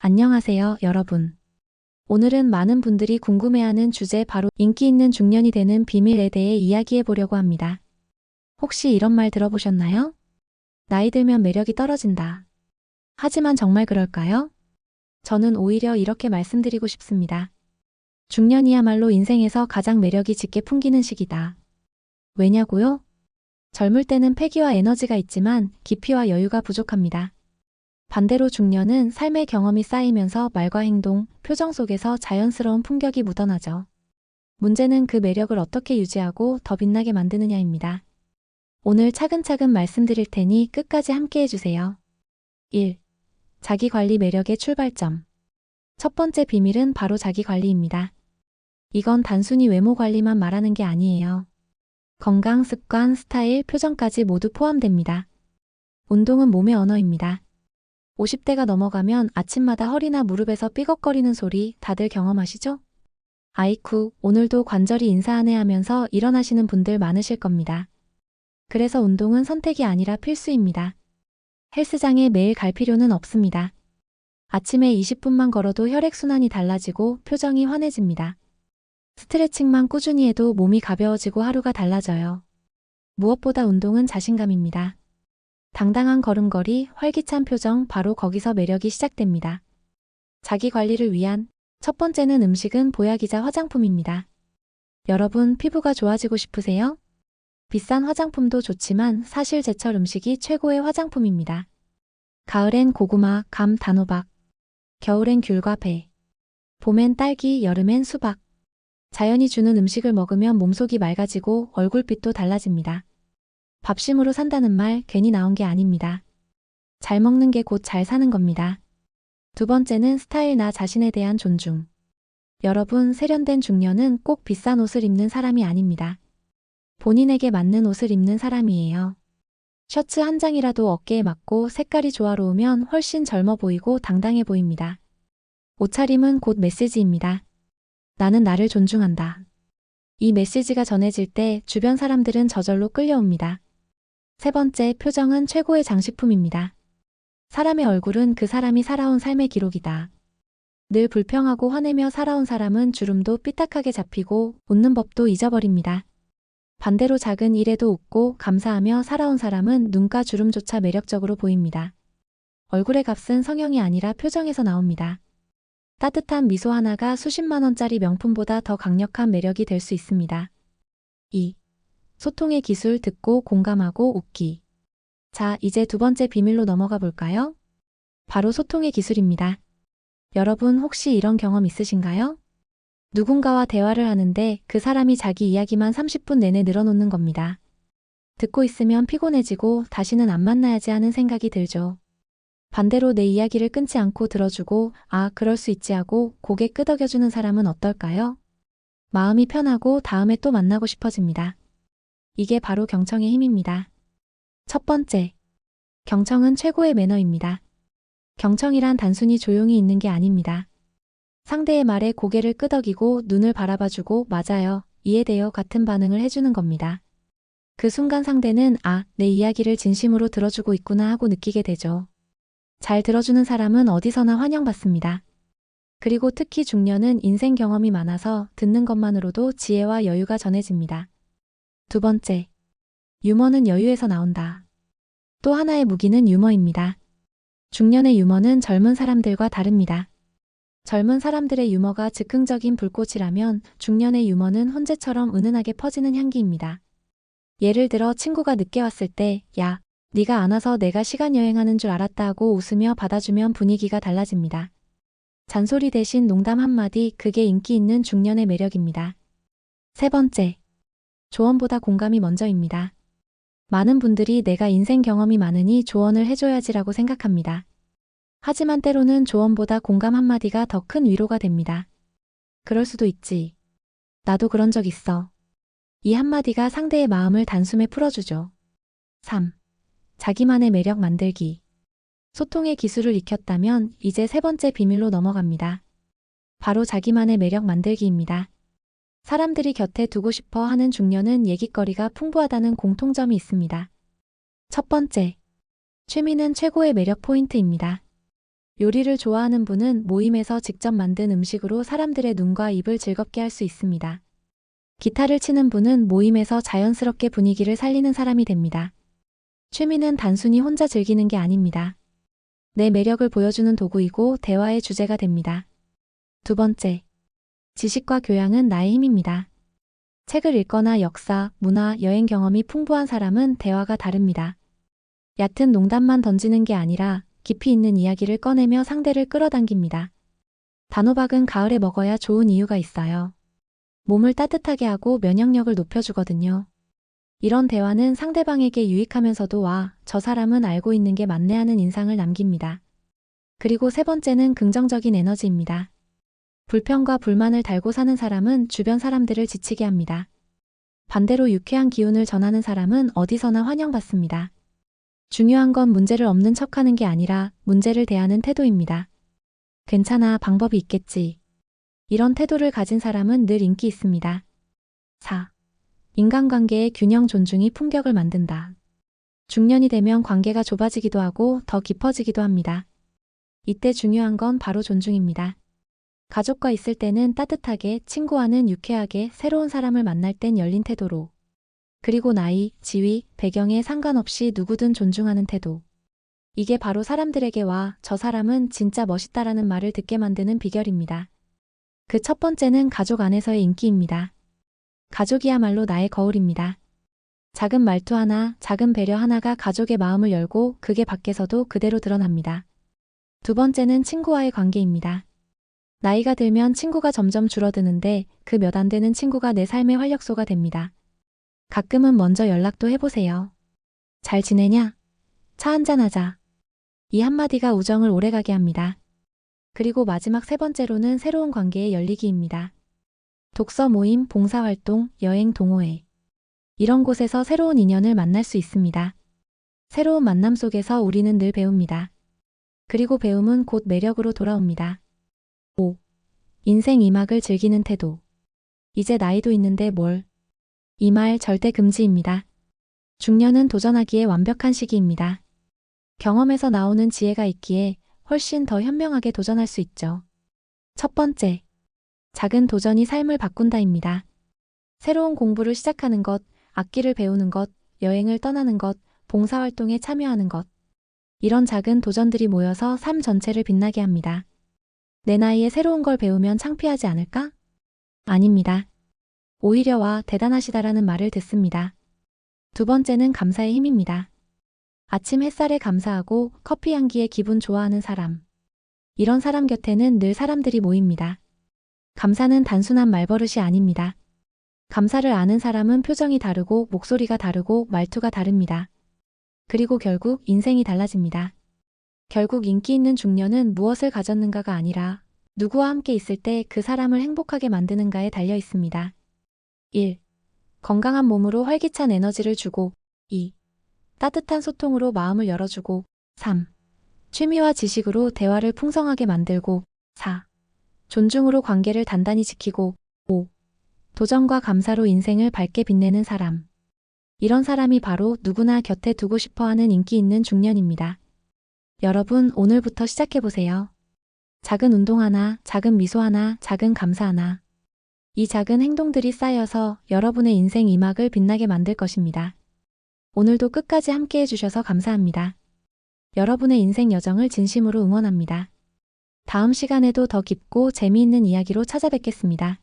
안녕하세요, 여러분. 오늘은 많은 분들이 궁금해하는 주제 바로 인기 있는 중년이 되는 비밀에 대해 이야기해 보려고 합니다. 혹시 이런 말 들어보셨나요? 나이 들면 매력이 떨어진다. 하지만 정말 그럴까요? 저는 오히려 이렇게 말씀드리고 싶습니다. 중년이야말로 인생에서 가장 매력이 짙게 풍기는 시기다. 왜냐고요? 젊을 때는 패기와 에너지가 있지만 깊이와 여유가 부족합니다. 반대로 중년은 삶의 경험이 쌓이면서 말과 행동, 표정 속에서 자연스러운 품격이 묻어나죠. 문제는 그 매력을 어떻게 유지하고 더 빛나게 만드느냐입니다. 오늘 차근차근 말씀드릴 테니 끝까지 함께 해주세요. 1. 자기관리 매력의 출발점. 첫 번째 비밀은 바로 자기관리입니다. 이건 단순히 외모 관리만 말하는 게 아니에요. 건강, 습관, 스타일, 표정까지 모두 포함됩니다. 운동은 몸의 언어입니다. 50대가 넘어가면 아침마다 허리나 무릎에서 삐걱거리는 소리 다들 경험하시죠? 아이쿠, 오늘도 관절이 인사하네 하면서 일어나시는 분들 많으실 겁니다. 그래서 운동은 선택이 아니라 필수입니다. 헬스장에 매일 갈 필요는 없습니다. 아침에 20분만 걸어도 혈액순환이 달라지고 표정이 환해집니다. 스트레칭만 꾸준히 해도 몸이 가벼워지고 하루가 달라져요. 무엇보다 운동은 자신감입니다. 당당한 걸음걸이, 활기찬 표정, 바로 거기서 매력이 시작됩니다. 자기 관리를 위한 첫 번째는 음식은 보약이자 화장품입니다. 여러분, 피부가 좋아지고 싶으세요? 비싼 화장품도 좋지만 사실 제철 음식이 최고의 화장품입니다. 가을엔 고구마, 감, 단호박, 겨울엔 귤과 배, 봄엔 딸기, 여름엔 수박. 자연이 주는 음식을 먹으면 몸속이 맑아지고 얼굴빛도 달라집니다. 밥심으로 산다는 말 괜히 나온 게 아닙니다. 잘 먹는 게 곧 잘 사는 겁니다. 두 번째는 스타일, 나 자신에 대한 존중. 여러분, 세련된 중년은 꼭 비싼 옷을 입는 사람이 아닙니다. 본인에게 맞는 옷을 입는 사람이에요. 셔츠 한 장이라도 어깨에 맞고 색깔이 조화로우면 훨씬 젊어 보이고 당당해 보입니다. 옷차림은 곧 메시지입니다. 나는 나를 존중한다. 이 메시지가 전해질 때 주변 사람들은 저절로 끌려옵니다. 세 번째, 표정은 최고의 장식품입니다. 사람의 얼굴은 그 사람이 살아온 삶의 기록이다. 늘 불평하고 화내며 살아온 사람은 주름도 삐딱하게 잡히고 웃는 법도 잊어버립니다. 반대로 작은 일에도 웃고 감사하며 살아온 사람은 눈가 주름조차 매력적으로 보입니다. 얼굴의 값은 성형이 아니라 표정에서 나옵니다. 따뜻한 미소 하나가 수십만 원짜리 명품보다 더 강력한 매력이 될 수 있습니다. 2. 소통의 기술, 듣고 공감하고 웃기. 자, 이제 두 번째 비밀로 넘어가 볼까요? 바로 소통의 기술입니다. 여러분, 혹시 이런 경험 있으신가요? 누군가와 대화를 하는데 그 사람이 자기 이야기만 30분 내내 늘어놓는 겁니다. 듣고 있으면 피곤해지고 다시는 안 만나야지 하는 생각이 들죠. 반대로 내 이야기를 끊지 않고 들어주고 아, 그럴 수 있지 하고 고개 끄덕여주는 사람은 어떨까요? 마음이 편하고 다음에 또 만나고 싶어집니다. 이게 바로 경청의 힘입니다. 첫 번째, 경청은 최고의 매너입니다. 경청이란 단순히 조용히 있는 게 아닙니다. 상대의 말에 고개를 끄덕이고 눈을 바라봐주고 맞아요, 이해돼요 같은 반응을 해주는 겁니다. 그 순간 상대는 아, 내 이야기를 진심으로 들어주고 있구나 하고 느끼게 되죠. 잘 들어주는 사람은 어디서나 환영받습니다. 그리고 특히 중년은 인생 경험이 많아서 듣는 것만으로도 지혜와 여유가 전해집니다. 두 번째, 유머는 여유에서 나온다. 또 하나의 무기는 유머입니다. 중년의 유머는 젊은 사람들과 다릅니다. 젊은 사람들의 유머가 즉흥적인 불꽃이라면 중년의 유머는 혼재처럼 은은하게 퍼지는 향기입니다. 예를 들어 친구가 늦게 왔을 때 야, 네가 안 와서 내가 시간 여행하는 줄 알았다 하고 웃으며 받아주면 분위기가 달라집니다. 잔소리 대신 농담 한마디, 그게 인기 있는 중년의 매력입니다. 세 번째, 조언보다 공감이 먼저입니다. 많은 분들이 내가 인생 경험이 많으니 조언을 해줘야지라고 생각합니다. 하지만 때로는 조언보다 공감 한마디가 더 큰 위로가 됩니다. 그럴 수도 있지. 나도 그런 적 있어. 이 한마디가 상대의 마음을 단숨에 풀어주죠. 3. 자기만의 매력 만들기. 소통의 기술을 익혔다면 이제 세 번째 비밀로 넘어갑니다. 바로 자기만의 매력 만들기입니다. 사람들이 곁에 두고 싶어 하는 중년은 얘기거리가 풍부하다는 공통점이 있습니다. 첫 번째, 취미는 최고의 매력 포인트입니다. 요리를 좋아하는 분은 모임에서 직접 만든 음식으로 사람들의 눈과 입을 즐겁게 할 수 있습니다. 기타를 치는 분은 모임에서 자연스럽게 분위기를 살리는 사람이 됩니다. 취미는 단순히 혼자 즐기는 게 아닙니다. 내 매력을 보여주는 도구이고 대화의 주제가 됩니다. 두 번째, 지식과 교양은 나의 힘입니다. 책을 읽거나 역사, 문화, 여행 경험이 풍부한 사람은 대화가 다릅니다. 얕은 농담만 던지는 게 아니라 깊이 있는 이야기를 꺼내며 상대를 끌어당깁니다. 단호박은 가을에 먹어야 좋은 이유가 있어요. 몸을 따뜻하게 하고 면역력을 높여주거든요. 이런 대화는 상대방에게 유익하면서도 와, 저 사람은 알고 있는 게 맞네 하는 인상을 남깁니다. 그리고 세 번째는 긍정적인 에너지입니다. 불평과 불만을 달고 사는 사람은 주변 사람들을 지치게 합니다. 반대로 유쾌한 기운을 전하는 사람은 어디서나 환영받습니다. 중요한 건 문제를 없는 척하는 게 아니라 문제를 대하는 태도입니다. 괜찮아, 방법이 있겠지. 이런 태도를 가진 사람은 늘 인기 있습니다. 4. 인간관계의 균형 존중이 품격을 만든다. 중년이 되면 관계가 좁아지기도 하고 더 깊어지기도 합니다. 이때 중요한 건 바로 존중입니다. 가족과 있을 때는 따뜻하게, 친구와는 유쾌하게, 새로운 사람을 만날 땐 열린 태도로. 그리고 나이, 지위, 배경에 상관없이 누구든 존중하는 태도. 이게 바로 사람들에게 와, 저 사람은 진짜 멋있다라는 말을 듣게 만드는 비결입니다. 그 첫 번째는 가족 안에서의 인기입니다. 가족이야말로 나의 거울입니다. 작은 말투 하나, 작은 배려 하나가 가족의 마음을 열고 그게 밖에서도 그대로 드러납니다. 두 번째는 친구와의 관계입니다. 나이가 들면 친구가 점점 줄어드는데 그 몇 안 되는 친구가 내 삶의 활력소가 됩니다. 가끔은 먼저 연락도 해보세요. 잘 지내냐? 차 한잔하자. 이 한마디가 우정을 오래가게 합니다. 그리고 마지막 세 번째로는 새로운 관계의 열리기입니다. 독서 모임, 봉사활동, 여행, 동호회. 이런 곳에서 새로운 인연을 만날 수 있습니다. 새로운 만남 속에서 우리는 늘 배웁니다. 그리고 배움은 곧 매력으로 돌아옵니다. 5. 인생 2막을 즐기는 태도. 이제 나이도 있는데 뭘? 이 말 절대 금지입니다. 중년은 도전하기에 완벽한 시기입니다. 경험에서 나오는 지혜가 있기에 훨씬 더 현명하게 도전할 수 있죠. 첫 번째, 작은 도전이 삶을 바꾼다입니다. 새로운 공부를 시작하는 것, 악기를 배우는 것, 여행을 떠나는 것, 봉사활동에 참여하는 것. 이런 작은 도전들이 모여서 삶 전체를 빛나게 합니다. 내 나이에 새로운 걸 배우면 창피하지 않을까? 아닙니다. 오히려 와, 대단하시다라는 말을 듣습니다. 두 번째는 감사의 힘입니다. 아침 햇살에 감사하고 커피 향기에 기분 좋아하는 사람. 이런 사람 곁에는 늘 사람들이 모입니다. 감사는 단순한 말버릇이 아닙니다. 감사를 아는 사람은 표정이 다르고 목소리가 다르고 말투가 다릅니다. 그리고 결국 인생이 달라집니다. 결국 인기 있는 중년은 무엇을 가졌는가가 아니라 누구와 함께 있을 때 그 사람을 행복하게 만드는가에 달려 있습니다. 1. 건강한 몸으로 활기찬 에너지를 주고 2. 따뜻한 소통으로 마음을 열어주고 3. 취미와 지식으로 대화를 풍성하게 만들고 4. 존중으로 관계를 단단히 지키고 5. 도전과 감사로 인생을 밝게 빛내는 사람. 이런 사람이 바로 누구나 곁에 두고 싶어하는 인기 있는 중년입니다. 여러분, 오늘부터 시작해보세요. 작은 운동 하나, 작은 미소 하나, 작은 감사 하나. 이 작은 행동들이 쌓여서 여러분의 인생 2막을 빛나게 만들 것입니다. 오늘도 끝까지 함께 해주셔서 감사합니다. 여러분의 인생 여정을 진심으로 응원합니다. 다음 시간에도 더 깊고 재미있는 이야기로 찾아뵙겠습니다.